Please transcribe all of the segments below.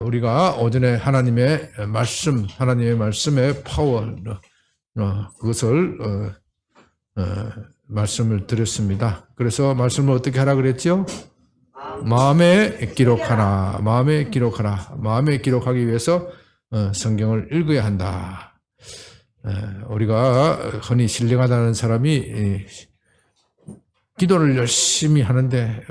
우리가 오전에 하나님의 말씀의 파워, 그것을 말씀을 드렸습니다. 그래서 말씀을 어떻게 하라 그랬죠? 마음에 기록하라. 마음에 기록하라. 마음에 기록하기 위해서 성경을 읽어야 한다. 우리가 흔히 신령하다는 사람이 기도를 열심히 하는데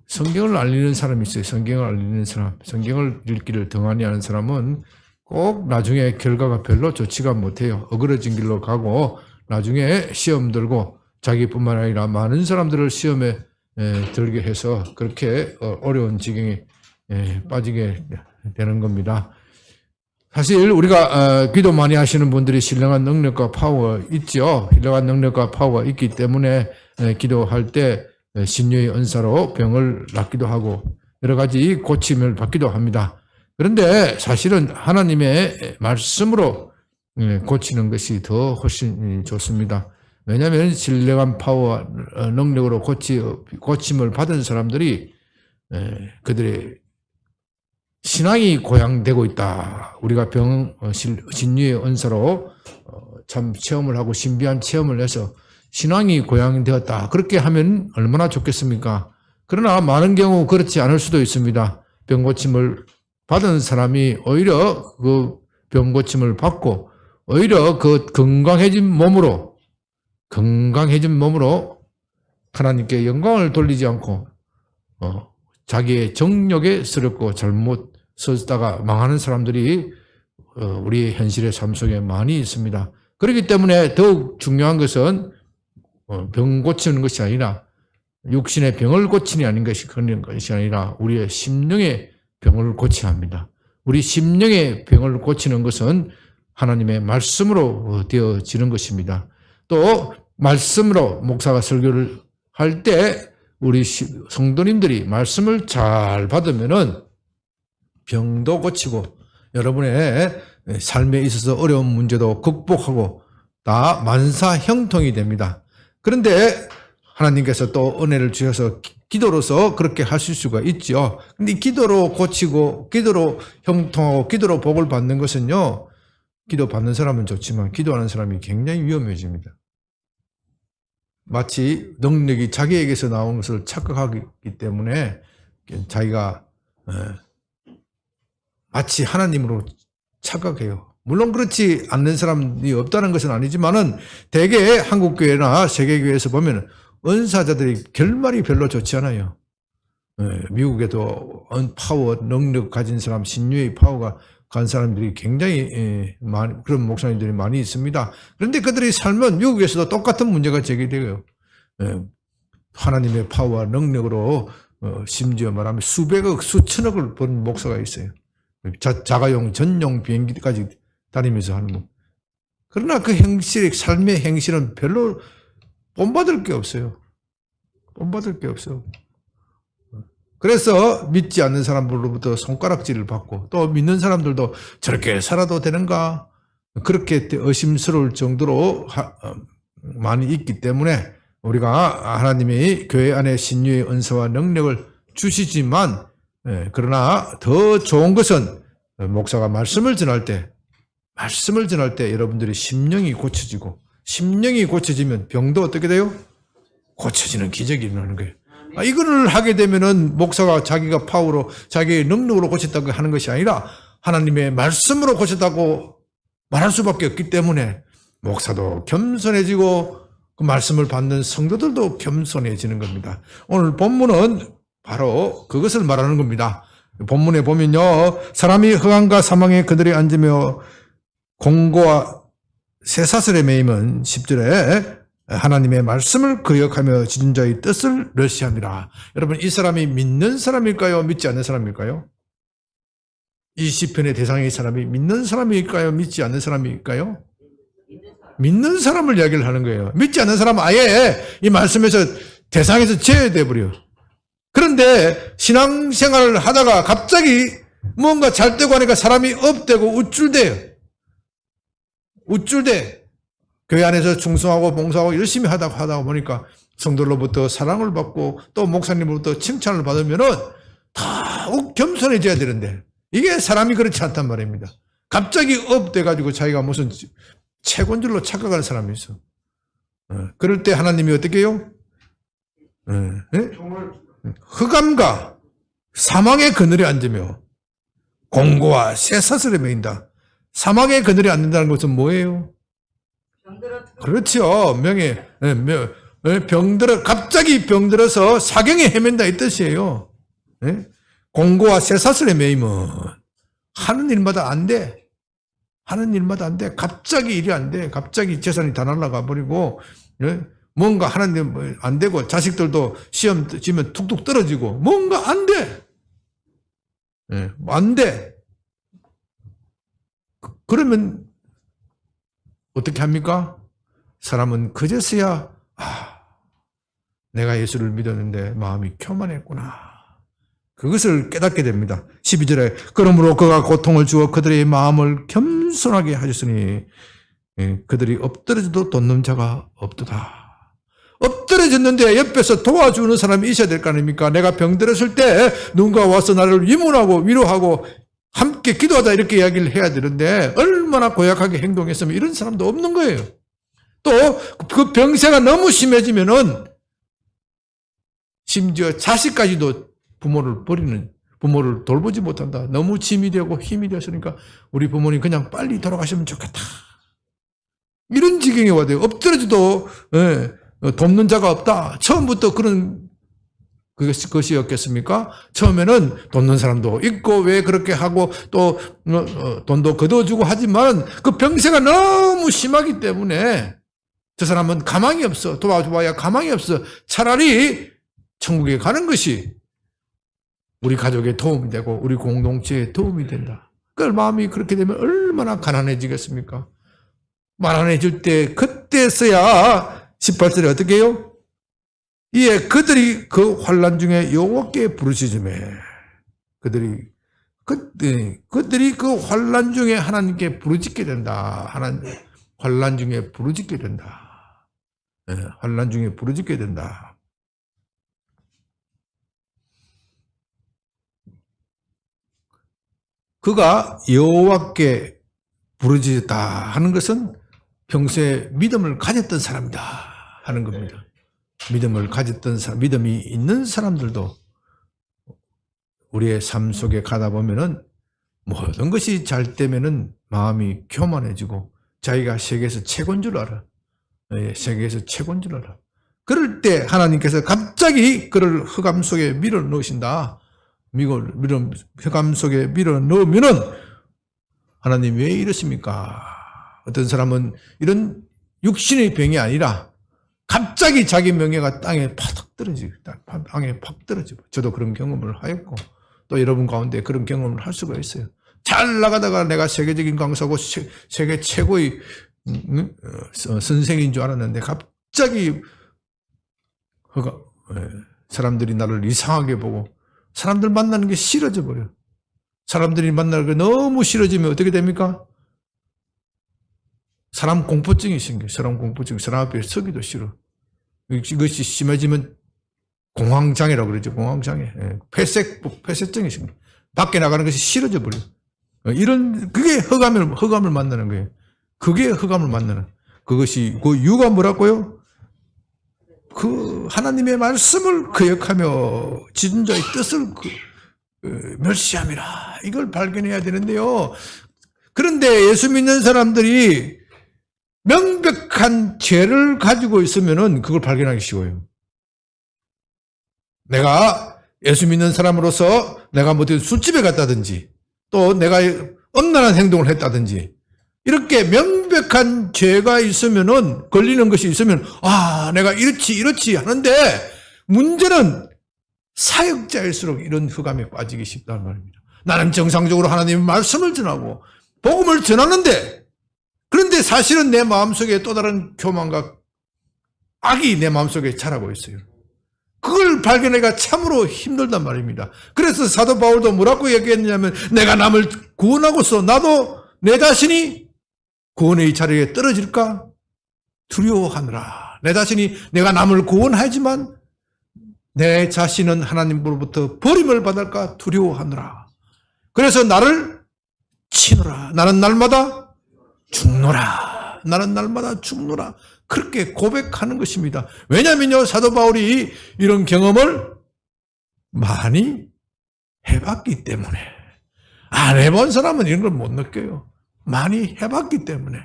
성경을 알리는 사람이 있어요. 성경을 알리는 사람. 성경을 읽기를 등한히 하는 사람은 꼭 나중에 결과가 별로 좋지가 못해요. 어그러진 길로 가고 나중에 시험 들고 자기뿐만 아니라 많은 사람들을 시험에 들게 해서 그렇게 어려운 지경에 빠지게 되는 겁니다. 사실 우리가 기도 많이 하시는 분들이 신령한 능력과 파워가 있죠. 신령한 능력과 파워가 있기 때문에 기도할 때 신유의 은사로 병을 낫기도 하고 여러 가지 고침을 받기도 합니다. 그런데 사실은 하나님의 말씀으로 고치는 것이 더 훨씬 좋습니다. 왜냐하면 신령한 파워와 능력으로 고침을 받은 사람들이 그들의 신앙이 고양되고 있다. 우리가 진리의 은사로 참 체험을 하고 신비한 체험을 해서 신앙이 고양되었다. 그렇게 하면 얼마나 좋겠습니까? 그러나 많은 경우 그렇지 않을 수도 있습니다. 병고침을 받은 사람이 오히려 그 병고침을 받고 오히려 그 건강해진 몸으로 하나님께 영광을 돌리지 않고 자기의 정욕에 쓰렸고 잘못 쓰다가 망하는 사람들이 우리 현실의 삶 속에 많이 있습니다. 그렇기 때문에 더욱 중요한 것은 병 고치는 것이 아니라 육신의 병을 고치는 아닌 것이 그런 것이 아니라 우리의 심령의 병을 고쳐야 합니다. 우리 심령의 병을 고치는 것은 하나님의 말씀으로 되어지는 것입니다. 또 말씀으로 목사가 설교를 할 때 우리 성도님들이 말씀을 잘 받으면은 병도 고치고 여러분의 삶에 있어서 어려운 문제도 극복하고 다 만사형통이 됩니다. 그런데 하나님께서 또 은혜를 주셔서 기도로서 그렇게 하실 수가 있죠. 근데 기도로 고치고 기도로 형통하고 기도로 복을 받는 것은요. 기도 받는 사람은 좋지만 기도하는 사람이 굉장히 위험해집니다. 마치 능력이 자기에게서 나오는 것을 착각하기 때문에 자기가 마치 하나님으로 착각해요. 물론 그렇지 않는 사람이 없다는 것은 아니지만은 대개 한국교회나 세계교회에서 보면 은사자들이 결말이 별로 좋지 않아요. 미국에도 파워, 능력 가진 사람, 신유의 파워가 간 사람들이 굉장히 많이, 그런 목사님들이 많이 있습니다. 그런데 그들의 삶은 미국에서도 똑같은 문제가 제기되고요. 하나님의 파워와 능력으로 심지어 말하면 수백억, 수천억을 번 목사가 있어요. 자가용 전용 비행기까지 다니면서 하는 거. 그러나 그 행실, 삶의 행실은 별로 본받을 게 없어요. 본받을 게 없어요. 그래서 믿지 않는 사람들로부터 손가락질을 받고 또 믿는 사람들도 저렇게 살아도 되는가? 그렇게 의심스러울 정도로 많이 있기 때문에 우리가 하나님이 교회 안에 신유의 은사와 능력을 주시지만 그러나 더 좋은 것은 목사가 말씀을 전할 때 여러분들이 심령이 고쳐지면 병도 어떻게 돼요? 고쳐지는 기적이 일어나는 거예요. 이거를 하게 되면은 목사가 자기가 파워로 자기의 능력으로 고쳤다고 하는 것이 아니라 하나님의 말씀으로 고쳤다고 말할 수밖에 없기 때문에 목사도 겸손해지고 그 말씀을 받는 성도들도 겸손해지는 겁니다. 오늘 본문은 바로 그것을 말하는 겁니다. 본문에 보면요. 사람이 흑암과 사망에 그들이 앉으며 공고와 쇠사슬에 매임은 10절에 하나님의 말씀을 거역하며 지진 자의 뜻을 멸시합니다. 여러분 이 사람이 믿는 사람일까요? 믿지 않는 사람일까요? 이 시편의 대상의 사람이 믿는 사람일까요? 믿지 않는 사람일까요? 믿는 사람을 이야기를 하는 거예요. 믿지 않는 사람은 아예 이 말씀에서 대상에서 제외돼 버려요. 그런데 신앙생활을 하다가 갑자기 뭔가 잘 되고 하니까 사람이 업되고 우쭐대요. 교회 안에서 충성하고 봉사하고 열심히 하다 보니까 성도로부터 사랑을 받고 또 목사님으로부터 칭찬을 받으면은 다 더욱 겸손해져야 되는데 이게 사람이 그렇지 않단 말입니다. 갑자기 업돼가지고 자기가 무슨 최고인 줄로 착각하는 사람이 있어. 그럴 때 하나님이 어떻게 해요? 흑암과 사망의 그늘에 앉으며 공고와 쇠사슬에 매인다. 사망의 그늘에 앉는다는 것은 뭐예요? 그렇죠. 갑자기 병들어서 사경에 헤맨다 이 뜻이에요. 공고와 쇠사슬에 매이면 하는 일마다 안 돼. 하는 일마다 안 돼. 갑자기 일이 안 돼. 갑자기 재산이 다 날아가 버리고 뭔가 하는 안 되고 자식들도 시험 지면 툭툭 떨어지고 뭔가 안 돼. 안 돼. 그러면 어떻게 합니까? 사람은 그제서야 내가 예수를 믿었는데 마음이 교만했구나. 그것을 깨닫게 됩니다. 12절에 그러므로 그가 고통을 주어 그들의 마음을 겸손하게 하셨으니 그들이 엎드려져도 돕는 자가 없도다. 엎드려졌는데 옆에서 도와주는 사람이 있어야 될 거 아닙니까? 내가 병들었을 때 누군가 와서 나를 위문하고 위로하고 함께 기도하자 이렇게 이야기를 해야 되는데 얼마나 고약하게 행동했으면 이런 사람도 없는 거예요. 또 그 병세가 너무 심해지면은 심지어 자식까지도 부모를 돌보지 못한다. 너무 짐이 되고 힘이 되었으니까 우리 부모님 그냥 빨리 돌아가시면 좋겠다. 이런 지경에 와야 돼요. 엎드려져도 돕는 자가 없다. 처음부터 그런 것이었겠습니까? 처음에는 돕는 사람도 있고 왜 그렇게 하고 또 돈도 거둬주고 하지만 그 병세가 너무 심하기 때문에 저 사람은 가망이 없어. 도와줘야 가망이 없어. 차라리 천국에 가는 것이 우리 가족에 도움이 되고 우리 공동체에 도움이 된다. 그 마음이 그렇게 되면 얼마나 가난해지겠습니까? 가난해질 때 그때서야 18절에 어떻게 해요? 이에 그들이 그 환난 중에 여호와께 부르짖으매 그들이 그 환난 중에 하나님께 부르짖게 된다. 환난 중에 부르짖게 된다. 환난 중에 부르짖게 된다. 그가 여호와께 부르짖었다 하는 것은 평소에 믿음을 가졌던 사람이다 하는 겁니다. 믿음을 가졌던 사람, 믿음이 있는 사람들도 우리의 삶 속에 가다 보면은 모든 것이 잘 되면은 마음이 교만해지고 자기가 세계에서 최고인 줄 알아. 세계에서 최고인 줄 알아. 그럴 때 하나님께서 갑자기 그를 흑암 속에 밀어 넣으신다. 흑암 속에 밀어 넣으면은 하나님 왜 이러십니까? 어떤 사람은 이런 육신의 병이 아니라 갑자기 자기 명예가 땅에 팍 떨어지고 땅에 팍 떨어지고 저도 그런 경험을 하였고 또 여러분 가운데 그런 경험을 할 수가 있어요. 잘 나가다가 내가 세계적인 강사고 세계 최고의 선생인 줄 알았는데 갑자기 사람들이 나를 이상하게 보고 사람들 만나는 게 싫어져 버려요. 사람들이 만나는 게 너무 싫어지면 어떻게 됩니까? 사람 공포증이 생겨요. 사람 앞에 서기도 싫어. 이것이 심해지면 공황장애라고 그러죠. 공황장애. 폐쇄증이 생겨요. 밖에 나가는 것이 싫어져 버려요. 그게 흑암을 만나는 거예요. 그게 흑암을 만나는. 그것이, 그 이유가 뭐라고요? 그 하나님의 말씀을 거역하며 지존자의 뜻을 멸시함이라. 이걸 발견해야 되는데요. 그런데 예수 믿는 사람들이 명백한 죄를 가지고 있으면은 그걸 발견하기 쉬워요. 내가 예수 믿는 사람으로서 내가 뭐 술집에 갔다든지 또 내가 엄란한 행동을 했다든지 이렇게 명백한 죄가 있으면은 걸리는 것이 있으면 내가 이렇지 하는데 문제는 사역자일수록 이런 흑암에 빠지기 쉽다는 말입니다. 나는 정상적으로 하나님의 말씀을 전하고 복음을 전하는데 그런데 사실은 내 마음속에 또 다른 교만과 악이 내 마음속에 자라고 있어요. 그걸 발견하기가 참으로 힘들단 말입니다. 그래서 사도 바울도 뭐라고 얘기했냐면 내가 남을 구원하고서 나도 내 자신이 구원의 자리에 떨어질까 두려워하느라. 내 자신이 내가 남을 구원하지만 내 자신은 하나님으로부터 버림을 받을까 두려워하노라. 그래서 나를 치노라. 나는 날마다 죽노라. 나는 날마다 죽노라. 그렇게 고백하는 것입니다. 왜냐하면요, 사도 바울이 이런 경험을 많이 해봤기 때문에. 안 해본 사람은 이런 걸 못 느껴요. 많이 해봤기 때문에.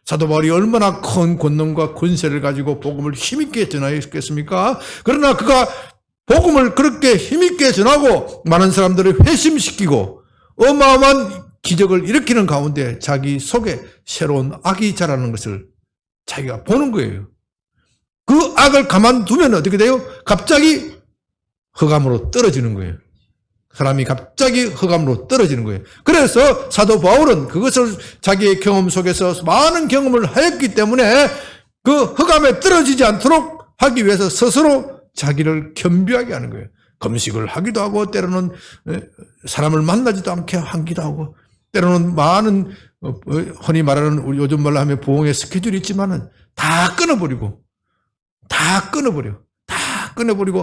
사도 바울이 얼마나 큰 권능과 권세를 가지고 복음을 힘있게 전하였겠습니까? 그러나 그가 복음을 그렇게 힘있게 전하고 많은 사람들을 회심시키고 어마어마한 기적을 일으키는 가운데 자기 속에 새로운 악이 자라는 것을 자기가 보는 거예요. 그 악을 가만두면 어떻게 돼요? 갑자기 흑암으로 떨어지는 거예요. 사람이 갑자기 흑암으로 떨어지는 거예요. 그래서 사도 바울은 그것을 자기의 경험 속에서 많은 경험을 하였기 때문에 그 흑암에 떨어지지 않도록 하기 위해서 스스로 자기를 겸비하게 하는 거예요. 금식을 하기도 하고 때로는 사람을 만나지도 않게 하기도 하고 때로는 많은 흔히 말하는 우리 요즘 말로 하면 부흥의 스케줄이 있지만은 다 끊어버리고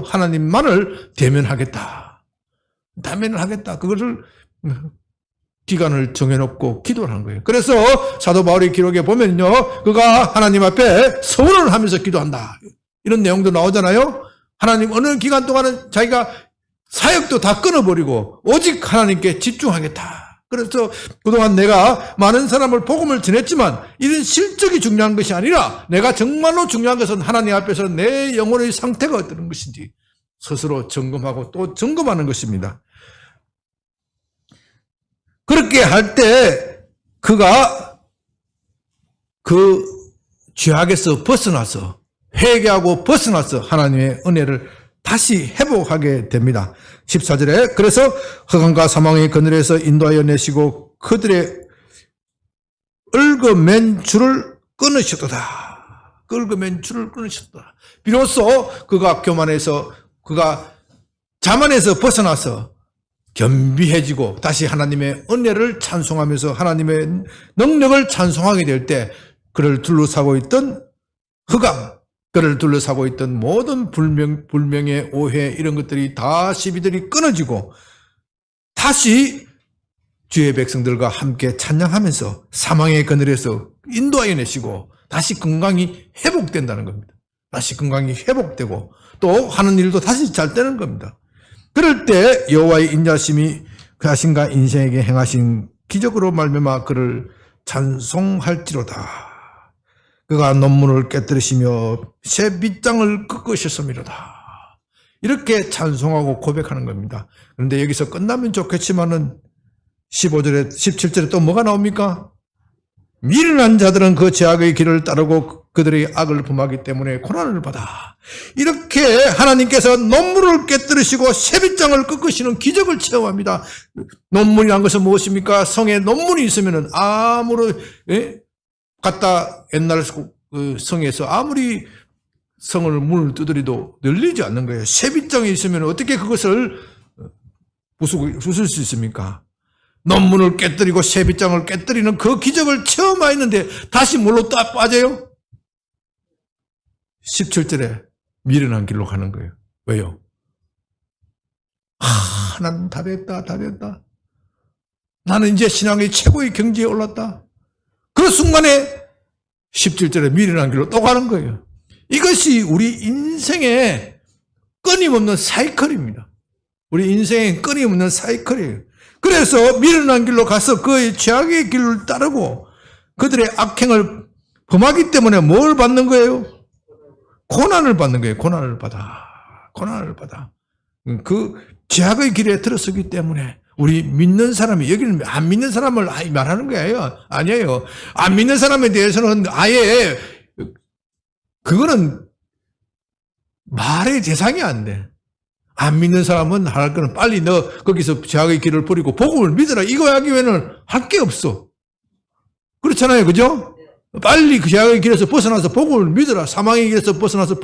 하나님만을 대면하겠다. 그것을 기간을 정해놓고 기도를 한 거예요. 그래서 사도 바울의 기록에 보면요, 그가 하나님 앞에 서원을 하면서 기도한다. 이런 내용도 나오잖아요. 하나님 어느 기간 동안은 자기가 사역도 다 끊어버리고 오직 하나님께 집중하겠다. 그래서 그동안 내가 많은 사람을 복음을 전했지만 이런 실적이 중요한 것이 아니라 내가 정말로 중요한 것은 하나님 앞에서 내 영혼의 상태가 어떤 것인지 스스로 점검하고 또 점검하는 것입니다. 그렇게 할 때 그가 그 죄악에서 벗어나서 회개하고 벗어나서 하나님의 은혜를 다시 회복하게 됩니다. 14절에 그래서 흑암과 사망의 그늘에서 인도하여 내시고 그들의 얽어맨 줄을 끊으셨도다. 얽어맨 줄을 끊으셨도다. 비로소 그가 교만해서 그가 자만에서 벗어나서 겸비해지고 다시 하나님의 은혜를 찬송하면서 하나님의 능력을 찬송하게 될 때 그를 둘러싸고 있던 흑암, 그를 둘러싸고 있던 모든 불명의 오해 이런 것들이 다 시비들이 끊어지고 다시 주의 백성들과 함께 찬양하면서 사망의 그늘에서 인도하여 내시고 다시 건강이 회복된다는 겁니다. 다시 건강이 회복되고 또 하는 일도 다시 잘 되는 겁니다. 그럴 때 여호와의 인자심이 그 하신가 인생에게 행하신 기적으로 말미암아 그를 찬송할지로다. 그가 논문을 깨뜨리시며 새 빗장을 꺾으셨음이로다. 이렇게 찬송하고 고백하는 겁니다. 그런데 여기서 끝나면 좋겠지만은 15절에 17절에 또 뭐가 나옵니까? 미련한 자들은 그 죄악의 길을 따르고 그들의 악을 범하기 때문에 고난을 받아. 이렇게 하나님께서 논문을 깨뜨리시고 쇠빗장을 꺾으시는 기적을 체험합니다. 논문이란 것은 무엇입니까? 성에 논문이 있으면 아무리 갖다 옛날 성에서 아무리 성을 문을 두드려도 열리지 않는 거예요. 쇠빗장이 있으면 어떻게 그것을 부술 수 있습니까? 논문을 깨뜨리고 쇠빗장을 깨뜨리는 그 기적을 체험하였는데 다시 뭘로 딱 빠져요? 17절에 미련한 길로 가는 거예요. 왜요? 나는 다 됐다. 나는 이제 신앙의 최고의 경지에 올랐다. 그 순간에 17절에 미련한 길로 또 가는 거예요. 이것이 우리 인생의 끊임없는 사이클입니다. 우리 인생의 끊임없는 사이클이에요. 그래서 미련한 길로 가서 그의 죄악의 길을 따르고 그들의 악행을 범하기 때문에 뭘 받는 거예요? 고난을 받는 거예요. 고난을 받아. 그 죄악의 길에 들어서기 때문에 우리 믿는 사람이, 여기는 안 믿는 사람을 말하는 거예요. 아니에요. 안 믿는 사람에 대해서는 아예 그거는 말의 대상이 안 돼. 안 믿는 사람은 할 거는 빨리 너 거기서 죄악의 길을 버리고 복음을 믿어라. 이거 하기 외에는 할 게 없어. 그렇잖아요. 그죠? 빨리 그 죄악의 길에서 벗어나서 복음을 믿어라. 사망의 길에서 벗어나서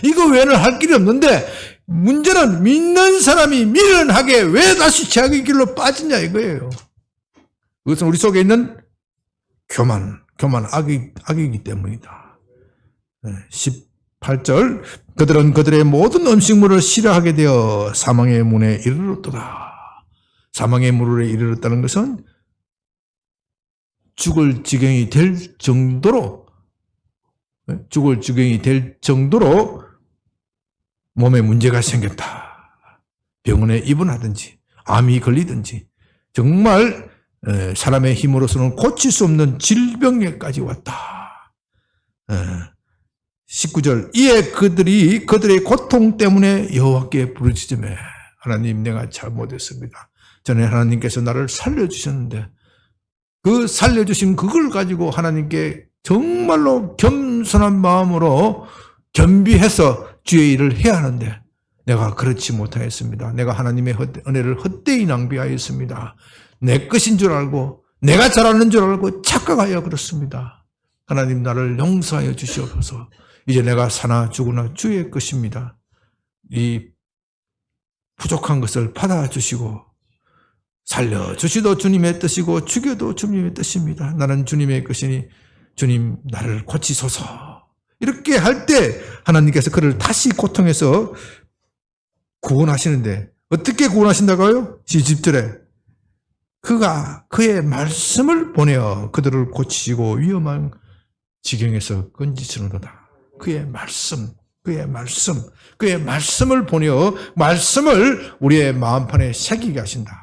이거 외에는 할 길이 없는데 문제는 믿는 사람이 미련하게 왜 다시 죄악의 길로 빠지냐 이거예요. 그것은 우리 속에 있는 교만 악이기 때문이다. 8절 그들은 그들의 모든 음식물을 싫어하게 되어 사망의 문에 이르렀도다. 사망의 문에 이르렀다는 것은 죽을 지경이 될 정도로 몸에 문제가 생겼다. 병원에 입원하든지 암이 걸리든지 정말 사람의 힘으로서는 고칠 수 없는 질병에까지 왔다. 19절 이에 그들의 고통 때문에 여호와께 부르짖으매 하나님 내가 잘못했습니다. 전에 하나님께서 나를 살려주셨는데 그 살려주신 그걸 가지고 하나님께 정말로 겸손한 마음으로 겸비해서 주의 일을 해야 하는데 내가 그렇지 못하였습니다. 내가 하나님의 은혜를 헛되이 낭비하였습니다. 내 것인 줄 알고 내가 잘하는 줄 알고 착각하여 그렇습니다. 하나님 나를 용서하여 주시옵소서. 이제 내가 사나 죽으나 주의 것입니다. 이 부족한 것을 받아주시고 살려주시도 주님의 뜻이고 죽여도 주님의 뜻입니다. 나는 주님의 것이니 주님 나를 고치소서. 이렇게 할 때 하나님께서 그를 다시 고통에서 구원하시는데 어떻게 구원하신다고요? 10절에 그가 그의 말씀을 보내어 그들을 고치시고 위험한 지경에서 건지시는도다. 그의 말씀을 보내어 말씀을 우리의 마음판에 새기게 하신다.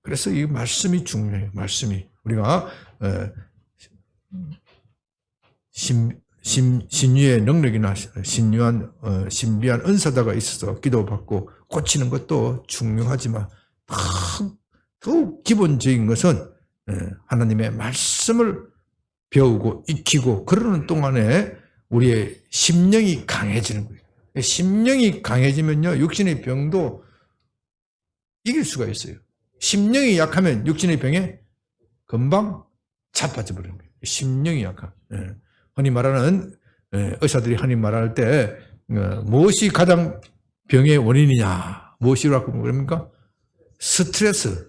그래서 이 말씀이 중요해요. 말씀이 우리가 신유의 능력이나 신비한 은사다가 있어서 기도받고 고치는 것도 중요하지만 더욱 기본적인 것은 하나님의 말씀을 배우고 익히고 그러는 동안에 우리의 심령이 강해지는 거예요. 심령이 강해지면요 육신의 병도 이길 수가 있어요. 심령이 약하면 육신의 병에 금방 자빠져 버리는 거예요. 심령이 약한. 흔히 말하는 의사들이 흔히 말할 때 무엇이 가장 병의 원인이냐? 무엇이라고 그럽니까? 스트레스.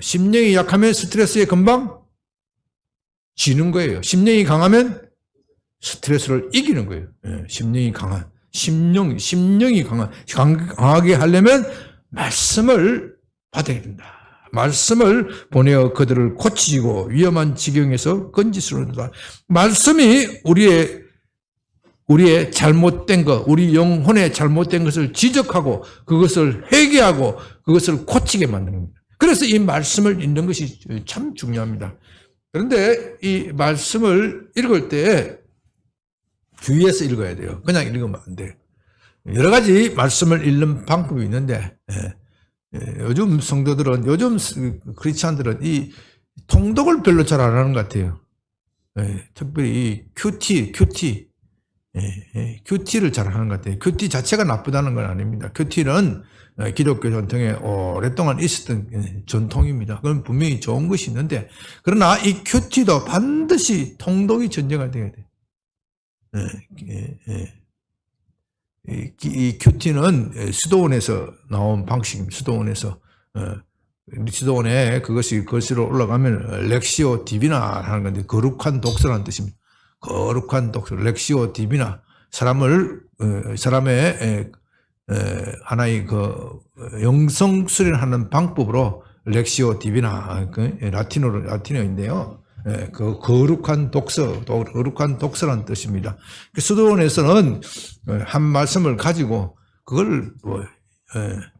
심령이 약하면 스트레스에 금방 지는 거예요. 심령이 강하면 스트레스를 이기는 거예요. 심령이 강한. 심령이 강하게 하려면 말씀을 받아야 된다. 말씀을 보내어 그들을 고치고 위험한 지경에서 건지시는도다. 말씀이 우리의 잘못된 것, 우리 영혼의 잘못된 것을 지적하고 그것을 회개하고 그것을 고치게 만드는 겁니다. 그래서 이 말씀을 읽는 것이 참 중요합니다. 그런데 이 말씀을 읽을 때 주의해서 읽어야 돼요. 그냥 읽으면 안 돼요. 여러 가지 말씀을 읽는 방법이 있는데 요즘 성도들은 요즘 크리스찬들은 이 통독을 별로 잘 안 하는 것 같아요. 특별히 이 큐티를 잘 하는 것 같아요. 큐티 자체가 나쁘다는 건 아닙니다. 큐티는 기독교 전통에 오랫동안 있었던 전통입니다. 그건 분명히 좋은 것이 있는데 그러나 이 큐티도 반드시 통독이 전제가 돼야 돼요. 이 큐티는 수도원에서 나온 방식입니다. 수도원에 그것이 거실로 올라가면 렉시오 디비나 하는 건데 거룩한 독서라는 뜻입니다. 거룩한 독서, 렉시오 디비나 사람의 하나의 그 영성 수련하는 방법으로 렉시오 디비나 라틴어인데요. 그 거룩한 독서라는 뜻입니다. 수도원에서는 한 말씀을 가지고 그걸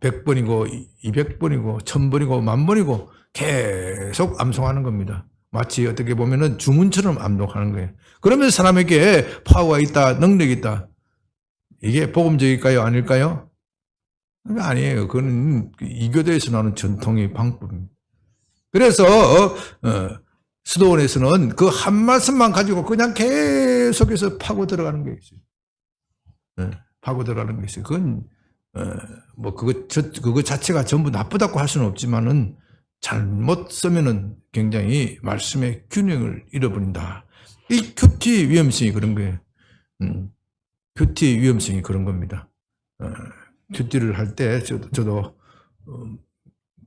100번이고 200번이고 1000번이고 10,000번이고 계속 암송하는 겁니다. 마치 어떻게 보면은 주문처럼 암송하는 거예요. 그러면 사람에게 파워가 있다, 능력이 있다. 이게 복음적일까요? 아닐까요? 아니에요. 그건 이교도에서 나오는 전통의 방법입니다. 그래서 수도원에서는 그 한 말씀만 가지고 그냥 계속해서 파고 들어가는 게 있어요. 파고 들어가는 게 있어요. 그건 그거 자체가 전부 나쁘다고 할 수는 없지만은 잘못 쓰면은 굉장히 말씀의 균형을 잃어버린다. 이 큐티 위험성이 그런 거예요. 큐티 위험성이 그런 겁니다. 큐티를 할 때 저도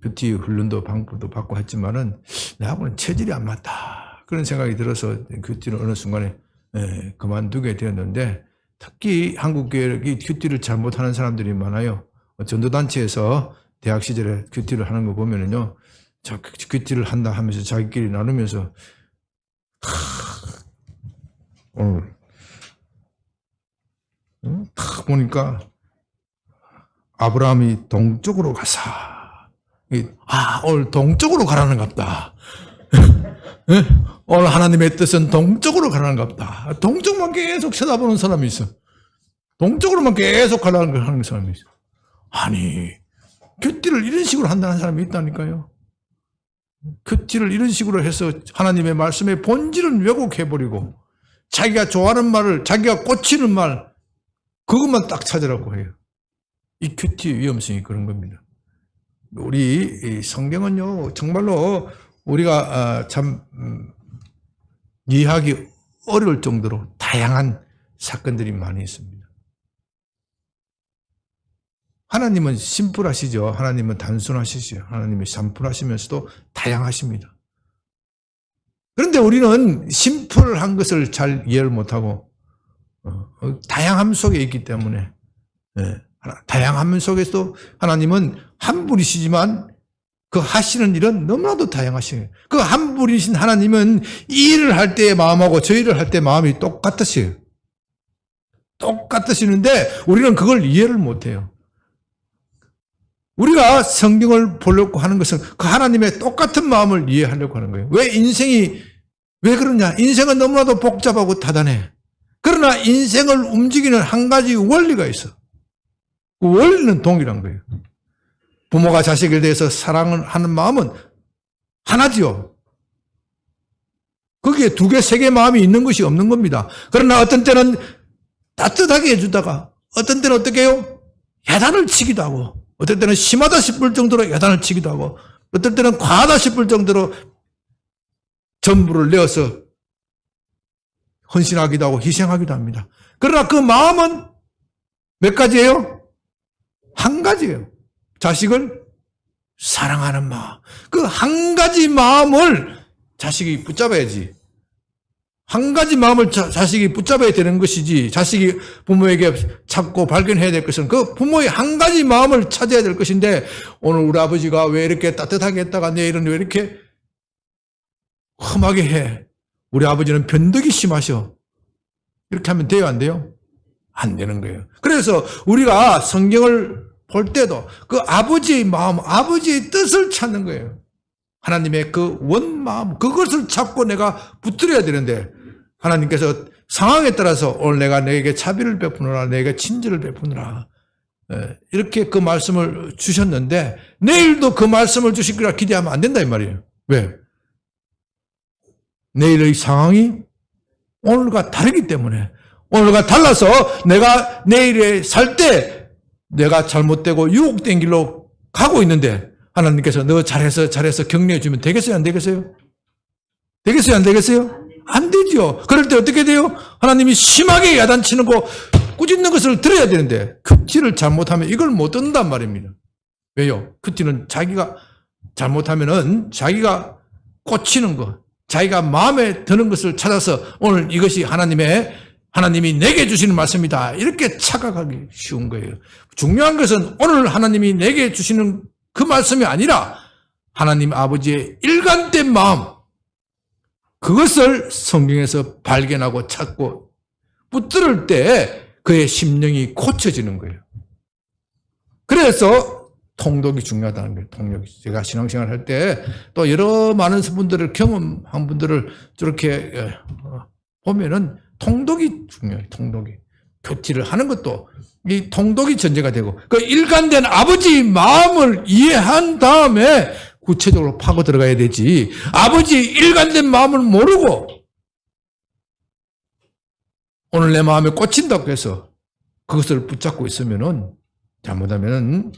큐티 훈련도 방법도 받고 했지만은 나하고는 체질이 안 맞다. 그런 생각이 들어서 큐티를 어느 순간에 그만두게 되었는데 특히 한국교회이 큐티를 잘못하는 사람들이 많아요. 전도단체에서 대학 시절에 큐티를 하는 거 보면은요, 큐티를 한다 하면서 자기끼리 나누면서 오늘 딱 보니까 아브라함이 동쪽으로 가사. 오늘 동쪽으로 가라는 갑다. 오늘 하나님의 뜻은 동쪽으로 가라는 갑다. 동쪽만 계속 쳐다보는 사람이 있어. 동쪽으로만 계속 가라는 걸 하는 사람이 있어. 아니, 큐티를 이런 식으로 한다는 사람이 있다니까요. 큐티를 이런 식으로 해서 하나님의 말씀의 본질은 왜곡해버리고 자기가 좋아하는 말을, 자기가 꽂히는 말, 그것만 딱 찾으라고 해요. 이 큐티의 위험성이 그런 겁니다. 우리 성경은요, 정말로 우리가 참 이해하기 어려울 정도로 다양한 사건들이 많이 있습니다. 하나님은 심플하시죠. 하나님은 단순하시죠. 하나님이 심플하시면서도 다양하십니다. 그런데 우리는 심플한 것을 잘 이해를 못하고 다양함 속에 있기 때문에 다양함 속에서도 하나님은 한 분이시지만 그 하시는 일은 너무나도 다양하시요. 그 한 분이신 하나님은 이 일을 할 때의 마음하고 저 일을 할 때 마음이 똑같으세요. 똑같으시는데 우리는 그걸 이해를 못해요. 우리가 성경을 보려고 하는 것은 그 하나님의 똑같은 마음을 이해하려고 하는 거예요. 왜 그러냐? 인생은 너무나도 복잡하고 다단해. 그러나 인생을 움직이는 한 가지 원리가 있어. 그 원리는 동일한 거예요. 부모가 자식에 대해서 사랑을 하는 마음은 하나지요. 거기에 두 개, 세 개 마음이 있는 것이 없는 겁니다. 그러나 어떤 때는 따뜻하게 해주다가 어떤 때는 어떻게 해요? 야단을 치기도 하고 어떤 때는 심하다 싶을 정도로 야단을 치기도 하고 어떤 때는 과하다 싶을 정도로 전부를 내어서 헌신하기도 하고 희생하기도 합니다. 그러나 그 마음은 몇 가지예요? 한 가지예요. 자식을 사랑하는 마음. 그 한 가지 마음을 자식이 붙잡아야지. 한 가지 마음을 자식이 붙잡아야 되는 것이지, 자식이 부모에게 찾고 발견해야 될 것은 그 부모의 한 가지 마음을 찾아야 될 것인데, 오늘 우리 아버지가 왜 이렇게 따뜻하게 했다가 내일은 왜 이렇게 험하게 해? 우리 아버지는 변덕이 심하셔. 이렇게 하면 돼요, 안 돼요? 안 되는 거예요. 그래서 우리가 성경을 볼 때도 그 아버지의 마음, 아버지의 뜻을 찾는 거예요. 하나님의 그 원마음, 그것을 찾고 내가 붙들어야 되는데, 하나님께서 상황에 따라서 오늘 내가 너에게 자비를 베푸느라, 너에게 친절을 베푸느라, 이렇게 그 말씀을 주셨는데, 내일도 그 말씀을 주실 거라 기대하면 안 된다 이 말이에요. 왜? 내일의 상황이 오늘과 다르기 때문에, 오늘과 달라서 내가 내일에 살 때 내가 잘못되고 유혹된 길로 가고 있는데 하나님께서 너 잘해서 격려해 주면 되겠어요? 안 되겠어요? 되겠어요? 안 되겠어요? 안 되죠. 그럴 때 어떻게 돼요? 하나님이 심하게 야단치는 거 꾸짖는 것을 들어야 되는데 큐티를 잘못하면 이걸 못 듣는단 말입니다. 왜요? 큐티는 자기가 잘못하면은 자기가 꽂히는 거, 자기가 마음에 드는 것을 찾아서 오늘 이것이 하나님이 내게 주시는 말씀이다. 이렇게 착각하기 쉬운 거예요. 중요한 것은 오늘 하나님이 내게 주시는 그 말씀이 아니라 하나님 아버지의 일관된 마음, 그것을 성경에서 발견하고 찾고 붙들을 때 그의 심령이 고쳐지는 거예요. 그래서 통독이 중요하다는 거예요. 통독이. 제가 신앙생활 할 때 또 여러 많은 분들을 경험한 분들을 저렇게 보면은 통독이 중요해요. 통독이. 교티를 하는 것도 이 통독이 전제가 되고 그 일관된 아버지의 마음을 이해한 다음에 구체적으로 파고 들어가야 되지. 아버지의 일관된 마음을 모르고 오늘 내 마음에 꽂힌다고 해서 그것을 붙잡고 있으면은 잘못하면은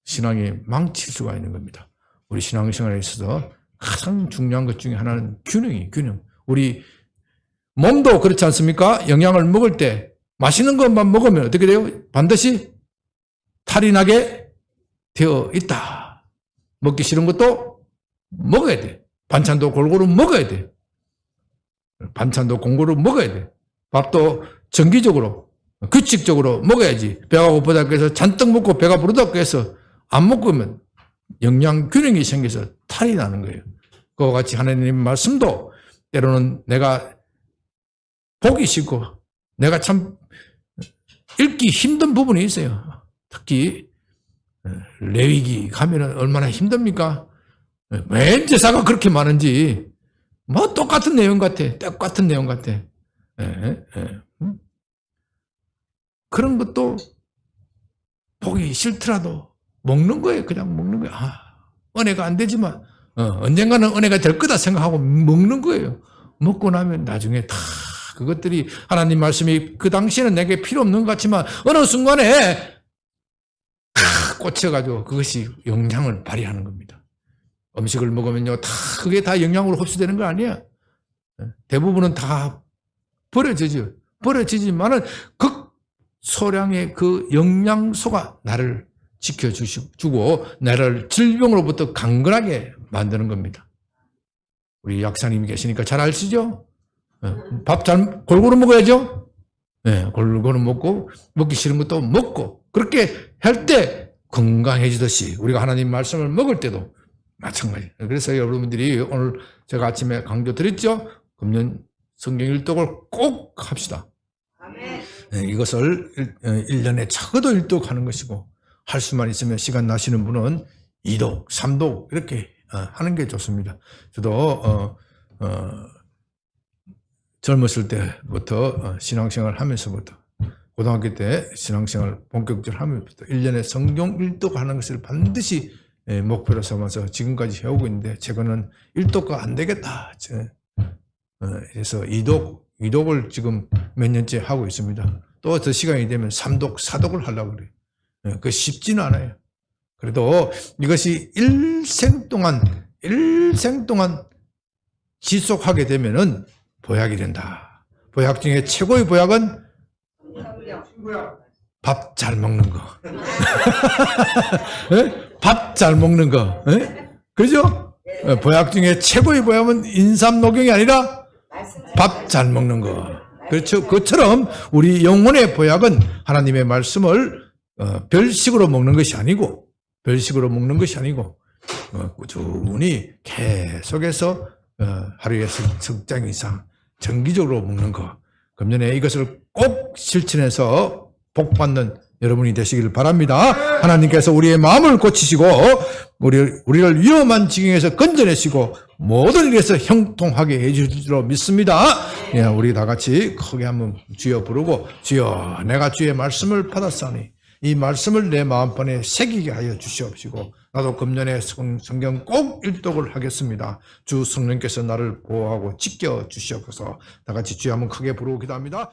신앙이 망칠 수가 있는 겁니다. 우리 신앙생활에 있어서 가장 중요한 것 중에 하나는 균형. 우리 몸도 그렇지 않습니까? 영양을 먹을 때 맛있는 것만 먹으면 어떻게 돼요? 반드시 탈이 나게 되어 있다. 먹기 싫은 것도 먹어야 돼. 반찬도 골고루 먹어야 돼. 반찬도 공고로 먹어야 돼. 밥도 정기적으로, 규칙적으로 먹어야지. 배가 고프다고 해서 잔뜩 먹고 배가 부르다고 해서 안 먹으면 영양 균형이 생겨서 탈이 나는 거예요. 그와 같이 하나님 말씀도 때로는 내가 보기 싫고 내가 참 읽기 힘든 부분이 있어요. 특히 레위기 가면은 얼마나 힘듭니까? 왜 제사가 그렇게 많은지 뭐 똑같은 내용 같아. 똑같은 내용 같아. 그런 것도 보기 싫더라도 먹는 거예요. 그냥 먹는 거예요. 은혜가 안 되지만 언젠가는 은혜가 될 거다 생각하고 먹는 거예요. 먹고 나면 나중에 다 그것들이 하나님 말씀이 그 당시에는 내게 필요 없는 것 같지만 어느 순간에 다 꽂혀가지고 그것이 영향을 발휘하는 겁니다. 음식을 먹으면요, 그게 다 영양으로 흡수되는 거 아니야. 대부분은 다 버려지죠. 버려지지만은 극소량의 그 영양소가 나를 지켜주고 나를 질병으로부터 강건하게 만드는 겁니다. 우리 약사님이 계시니까 잘 아시죠? 밥 잘 골고루 먹어야죠. 골고루 먹고 먹기 싫은 것도 먹고 그렇게 할 때 건강해지듯이 우리가 하나님 말씀을 먹을 때도 마찬가지. 그래서 여러분들이 오늘 제가 아침에 강조 드렸죠. 금년 성경 일독을 꼭 합시다. 이것을 1년에 적어도 1독 하는 것이고 할 수만 있으면 시간 나시는 분은 2독, 3독 이렇게 하는 게 좋습니다. 저도 젊었을 때부터 신앙생활 하면서부터 고등학교 때 신앙생활 본격적으로 하면서부터 1년에 성경 1독 하는 것을 반드시 목표로 삼아서 지금까지 해오고 있는데 최근은 1독가 안 되겠다. 그래서 2독을 지금 몇 년째 하고 있습니다. 또 더 시간이 되면 3독, 4독을 하려고 그래요. 그거 쉽지는 않아요. 그래도 이것이 일생 동안 지속하게 되면은 보약이 된다. 보약 중에 최고의 보약은 밥 잘 먹는 거. 밥 잘 먹는 거. 그죠? 보약 중에 최고의 보약은 인삼녹용이 아니라 밥 잘 먹는 거. 그렇죠? 그처럼 우리 영혼의 보약은 하나님의 말씀을 별식으로 먹는 것이 아니고 꾸준히 계속해서 하루에 석 장 이상 정기적으로 먹는 거. 금년에 이것을 꼭 실천해서 복받는 여러분이 되시길 바랍니다. 하나님께서 우리의 마음을 고치시고 우리를 위험한 지경에서 건져내시고 모든 일에서 형통하게 해주실 줄 믿습니다. 우리 다 같이 크게 한번 주여 부르고 주여 내가 주의 말씀을 받았사오니 이 말씀을 내 마음판에 새기게 하여 주시옵시고 나도 금년에 성경 꼭 일독을 하겠습니다. 주 성령께서 나를 보호하고 지켜 주시옵소서. 다 같이 주여 한번 크게 부르고 기도합니다.